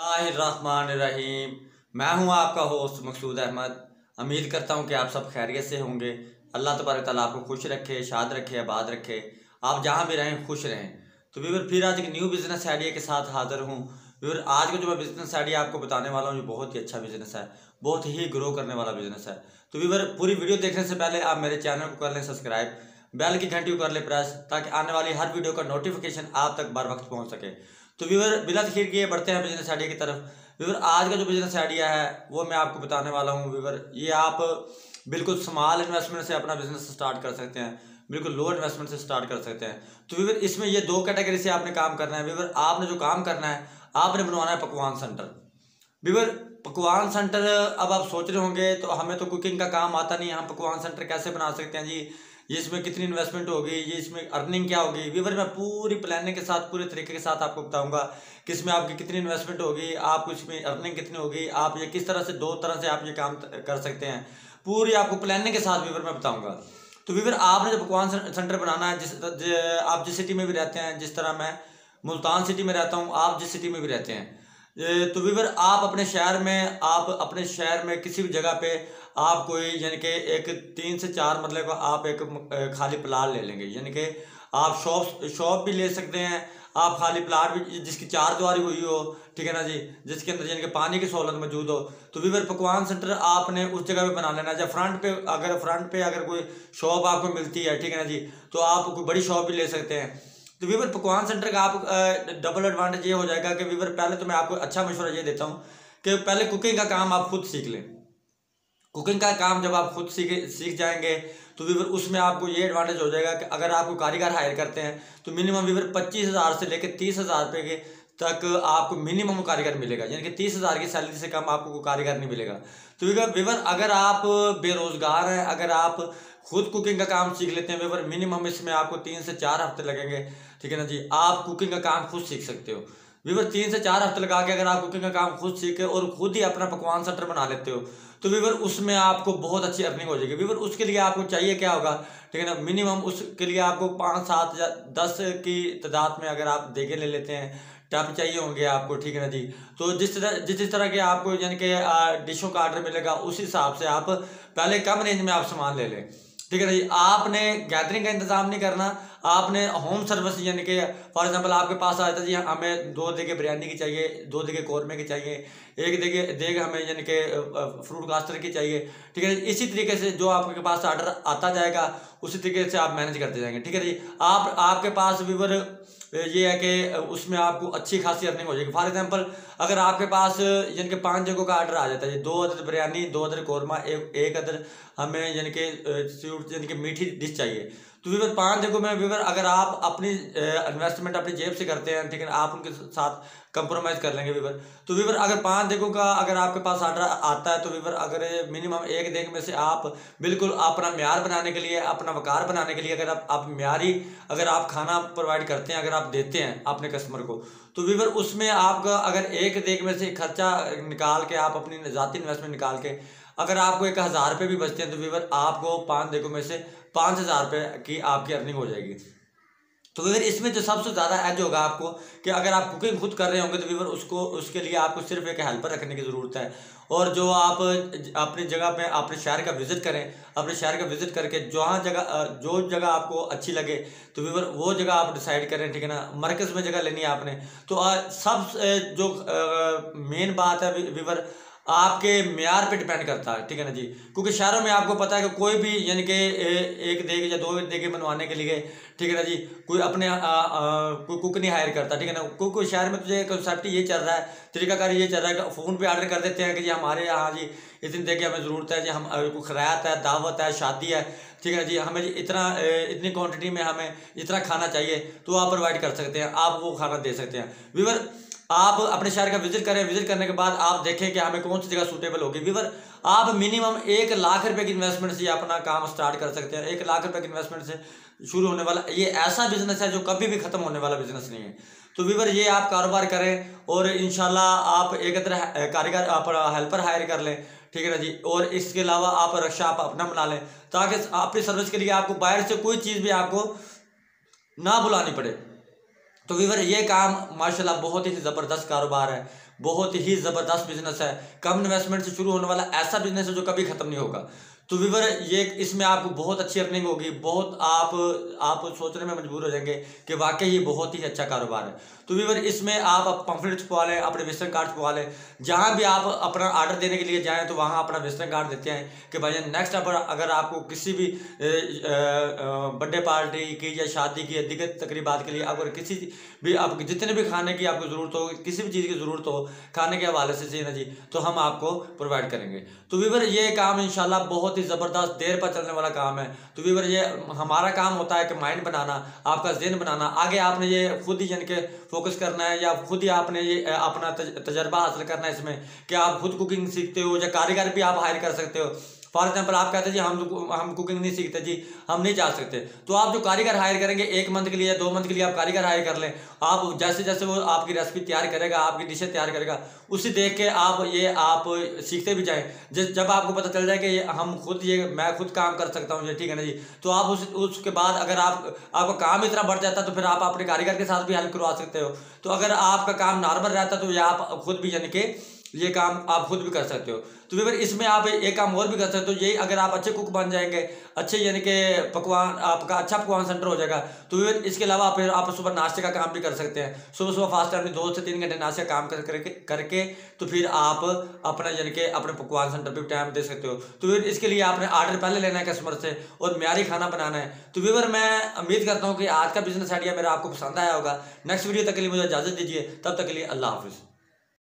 बिस्मिल्लाहिर्रहमानिर्रहीम। मैं हूं आपका होस्ट मकसूद अहमद। उम्मीद करता हूं कि आप सब खैरियत से होंगे। अल्लाह तबारक तआला आपको खुश रखे, शाद रखे, आबाद रखे, आप जहां भी रहें खुश रहें। तो व्यूअर फिर आज एक न्यू बिज़नेस आइडिया के साथ हाज़िर हूं। व्यूअर आज का जो मैं बिज़नेस आइडिया आपको बताने वाला हूं ये बहुत ही अच्छा बिज़नेस है, बहुत ही ग्रो करने वाला बिज़नेस है। तो व्यूअर पूरी वीडियो देखने से पहले आप मेरे चैनल को कर लें सब्सक्राइब, बेल की घंटी को कर लें प्रेस, ताकि आने वाली हर वीडियो का नोटिफिकेशन आप तक बर वक्त पहुँच सके। तो व्यूअर बिला तखीर किए बढ़ते हैं बिजनेस आइडिया की तरफ। व्यूअर आज का जो बिजनेस आइडिया है वो मैं आपको बताने वाला हूँ। व्यूअर ये आप बिल्कुल स्मॉल इन्वेस्टमेंट से अपना बिजनेस स्टार्ट कर सकते हैं, बिल्कुल लो इन्वेस्टमेंट से स्टार्ट कर सकते हैं। तो व्यूअर इसमें ये दो कैटेगरी से आपने काम करना है। व्यूअर आपने जो काम करना है, आपने बनवाना है पकवान सेंटर। व्यूअर पकवान सेंटर, अब आप सोच रहे होंगे तो हमें तो कुकिंग का काम आता नहीं, हम पकवान सेंटर कैसे बना सकते हैं जी, ये इसमें कितनी इन्वेस्टमेंट होगी, ये इसमें अर्निंग क्या होगी। व्यूअर मैं पूरी प्लानिंग के साथ, पूरे तरीके के साथ आपको बताऊंगा कि इसमें आपकी कितनी इन्वेस्टमेंट होगी, आपको इसमें अर्निंग कितनी होगी, आप ये किस तरह से दो तरह से आप ये काम कर सकते हैं, पूरी आपको प्लानिंग के साथ व्यूअर मैं बताऊंगा। तो व्यूअर आपने जो पकवान सेंटर बनाना है, आप जिस सिटी में भी रहते हैं, जिस तरह मैं मुल्तान सिटी में रहता हूँ, आप जिस सिटी में भी रहते हैं, तो व्यूअर आप अपने शहर में किसी भी जगह पे आप कोई यानी कि एक 3 से 4 मतलब को आप एक खाली प्लाट ले लेंगे। यानी कि आप शॉप भी ले सकते हैं, आप खाली प्लाट भी जिसकी 4 दीवारी हुई हो, ठीक है ना जी, जिसके अंदर यानी कि पानी की सहूलत मौजूद हो। तो व्यूअर पकवान सेंटर आपने उस जगह पे बना लेना है। जब फ्रंट पे अगर कोई शॉप आपको मिलती है, ठीक है ना जी, तो आप कोई बड़ी शॉप भी ले सकते हैं। तो व्यूअर पकवान सेंटर का आप डबल एडवांटेज ये हो जाएगा कि व्यूअर पहले तो मैं आपको अच्छा मशवरा ये देता हूँ कि पहले कुकिंग का काम आप खुद सीख लें। कुकिंग का काम जब आप खुद सीख जाएंगे तो व्यूअर उसमें आपको ये एडवांटेज हो जाएगा कि अगर आपको कारीगर हायर करते हैं तो मिनिमम व्यूअर 25,000 से लेकर 30,000 रुपये के तक आपको मिनिमम कारीगर मिलेगा। यानी कि 30,000 की सैलरी से कम आपको कारीगर नहीं मिलेगा। तो व्यूअर अगर आप बेरोजगार हैं, अगर आप खुद कुकिंग का काम सीख लेते हैं व्यूअर, मिनिमम इसमें आपको 3 से 4 हफ्ते लगेंगे, ठीक है ना जी, आप कुकिंग का काम खुद सीख सकते हो। व्यूअर 3 से 4 हफ्ते लगा के अगर आप कुकिंग का काम खुद सीखे और खुद ही अपना पकवान सेंटर बना लेते हो तो व्यूअर उसमें आपको बहुत अच्छी अर्निंग हो जाएगी। व्यूअर उसके लिए आपको चाहिए क्या होगा, ठीक है ना, मिनिमम उसके लिए आपको 5, 7 या 10 की तादाद में अगर आप देगे ले लेते हैं टब चाहिए होंगे आपको, ठीक है ना जी। तो जिस तरह के आपको यानी कि डिशों का ऑर्डर मिलेगा उस हिसाब से आप पहले कम रेंज में आप सामान ले लें, ठीक है ना जी। आपने गैदरिंग का इंतजाम नहीं करना, आपने होम सर्विस यानी कि फॉर एग्जांपल आपके पास आया था जी हमें 2 देगे बिरयानी की चाहिए, 2 देगे कौरमे की चाहिए, एक देग हमें यानी कि फ्रूट कास्टर की चाहिए, ठीक है। इसी तरीके से जो आपके पास ऑर्डर आता जाएगा उसी तरीके से आप मैनेज करते जाएंगे, ठीक है जी। आपके पास व्यूअर ये है कि उसमें आपको अच्छी खासी अर्निंग हो जाएगी। फॉर एग्जांपल अगर आपके पास यानी कि 5 जगहों का ऑर्डर आ जाता है, 2 अदर बिरयानी, 2 अदर कौरमा, एक अदर हमें यानी कि स्वीट यानी कि मीठी डिश चाहिए, तो व्यूअर 5 जगहों में व्यूअर अगर आप अपनी इन्वेस्टमेंट अपनी जेब से करते हैं, ठीक है, आप उनके साथ कंप्रोमाइज कर लेंगे व्यूअर। तो व्यूअर अगर 5 जगहों का अगर आपके पास ऑर्डर आता है तो व्यूअर अगर मिनिमम एक देग में से आप बिल्कुल अपना म्यार बनाने के लिए, अपना वकार बनाने के लिए अगर आप म्यारी अगर आप खाना प्रोवाइड करते हैं, अगर आप देते हैं अपने कस्टमर को, तो व्यूअर उसमें आपका अगर एक देग में से खर्चा निकाल के आप अपनी ज़ाती इन्वेस्टमेंट निकाल के अगर आपको 1,000 रुपये भी बचते हैं तो व्यूअर आपको 5 देगों में से 5,000 रुपये की आपकी अर्निंग हो जाएगी। तो व्यूअर इसमें जो सबसे ज़्यादा एज होगा आपको कि अगर आप कुकिंग खुद कर रहे होंगे तो व्यूअर उसके लिए आपको सिर्फ एक हेल्पर रखने की ज़रूरत है। और जो आप अपनी जगह पे अपने शहर का विज़िट करें, अपने शहर का विज़िट करके जो जगह आपको अच्छी लगे तो व्यूअर वो जगह आप डिसाइड करें, ठीक है ना। मरकज़ में जगह लेनी है आपने, तो सब जो मेन बात है व्यूअर आपके म्यार पे डिपेंड करता है, ठीक है ना जी। क्योंकि शहरों में आपको पता है कि कोई भी यानी कि एक देग या 2 देगे बनवाने के लिए, ठीक है ना जी, कोई अपने कोई कुक नहीं हायर करता, ठीक है ना। कोई शहर में तुझे कंसेप्ट ये चल रहा है, तरीकाकार ये चल रहा है कि फ़ोन पे ऑर्डर कर देते हैं कि जी हमारे यहाँ जी इतनी देगे हमें ज़रूरत है जी, हम कोई खैरात है, दावत है, शादी है, ठीक है जी, हमें जी इतनी क्वान्टिटी में हमें इतना खाना चाहिए, तो आप प्रोवाइड कर सकते हैं, आप वो खाना दे सकते हैं। व्यूअर आप अपने शहर का विजिट करें, विजिट करने के बाद आप देखें कि हमें कौन सी जगह सूटेबल होगी। व्यूअर आप मिनिमम 1 लाख रुपए की इन्वेस्टमेंट से अपना काम स्टार्ट कर सकते हैं। 1 लाख रुपए की इन्वेस्टमेंट से शुरू होने वाला ये ऐसा बिजनेस है जो कभी भी खत्म होने वाला बिजनेस नहीं है। तो व्यूअर ये आप कारोबार करें और इंशाल्लाह आप एक कारीगर आप हेल्पर हायर कर लें, ठीक है ना जी। और इसके अलावा आप रक्षा आप अपना बना लें ताकि अपनी सर्विस के लिए आपको बाहर से कोई चीज़ भी आपको ना बुलानी पड़े। तो व्यूअर ये काम माशाल्लाह बहुत ही ज़बरदस्त कारोबार है, बहुत ही ज़बरदस्त बिजनेस है, कम इन्वेस्टमेंट से शुरू होने वाला ऐसा बिजनेस है जो कभी ख़त्म नहीं होगा। तो व्यूअर ये इसमें आपको बहुत अच्छी अर्निंग होगी, बहुत आप सोचने में मजबूर हो जाएंगे कि वाकई ये बहुत ही अच्छा कारोबार है। तो व्यूअर इसमें आप पंफलेट छपवा लें, अपने विजिटिंग कार्ड छपवा लें, जहाँ भी आप अपना आर्डर देने के लिए जाएँ तो वहाँ अपना विजिटिंग कार्ड देते हैं कि भाई नेक्स्ट अगर आपको किसी भी बर्थडे पार्टी की या शादी की या दिग्गज तकरीबात के लिए अगर किसी भी आप जितने भी खाने की आपको ज़रूरत हो, किसी भी चीज़ की ज़रूरत हो खाने के हवाले से चाहिए ना जी, तो हम आपको प्रोवाइड करेंगे। तो व्यूअर ये काम इंशाल्लाह बहुत ही ज़बरदस्त देर पर चलने वाला काम है। तो व्यूअर ये हमारा काम होता है कि माइंड बनाना, आपका ज़हन बनाना, आगे आपने ये खुद ही यानी कि फोकस करना है या खुद ही आपने ये अपना तजर्बा हासिल करना है इसमें कि आप खुद कुकिंग सीखते हो या कारीगर भी आप हायर कर सकते हो। फॉर एग्जाम्पल आप कहते हैं जी हम कुकिंग नहीं सीखते जी, हम नहीं जा सकते, तो आप जो कारीगर हायर करेंगे 1 मंथ के लिए या 2 मंथ के लिए आप कारीगर हायर कर लें। आप जैसे जैसे वो आपकी रेसिपी तैयार करेगा, आपकी डिशें तैयार करेगा, उसी देख के आप सीखते भी जाएँ। जब आपको पता चल जाए कि मैं खुद काम कर सकता हूँ, ये ठीक है ना जी, तो आप उसके बाद अगर आपका काम इतना बढ़ जाता है तो फिर आप अपने कारीगर के साथ भी हेल्प करवा सकते हो। तो अगर आपका काम नॉर्मल रहता तो ये आप खुद भी यानी कि ये काम आप खुद भी कर सकते हो। तो व्यूअर इसमें आप एक काम और भी कर सकते हो, यही अगर आप अच्छे कुक बन जाएंगे, अच्छे यानी कि पकवान आपका अच्छा पकवान सेंटर हो जाएगा, तो व्यूअर इसके अलावा फिर आप सुबह नाश्ते का काम भी कर सकते हैं। सुबह फास्ट टाइम में 2 से 3 घंटे नाश्ते का काम करके तो फिर आप अपना यानी कि अपने पकवान सेंटर पर टाइम दे सकते हो। तो व्यूअर इसके लिए आपने आर्डर पहले लेना है कस्टमर से और म्यारी खाना बनाना है। तो व्यूअर मैं उम्मीद करता हूँ कि आज का बिजनेस आइडिया मेरा आपको पसंद आया होगा। नेक्स्ट वीडियो तक के लिए मुझे इजाज़त दीजिए, तब तक के लिए अल्लाह हाफिज़।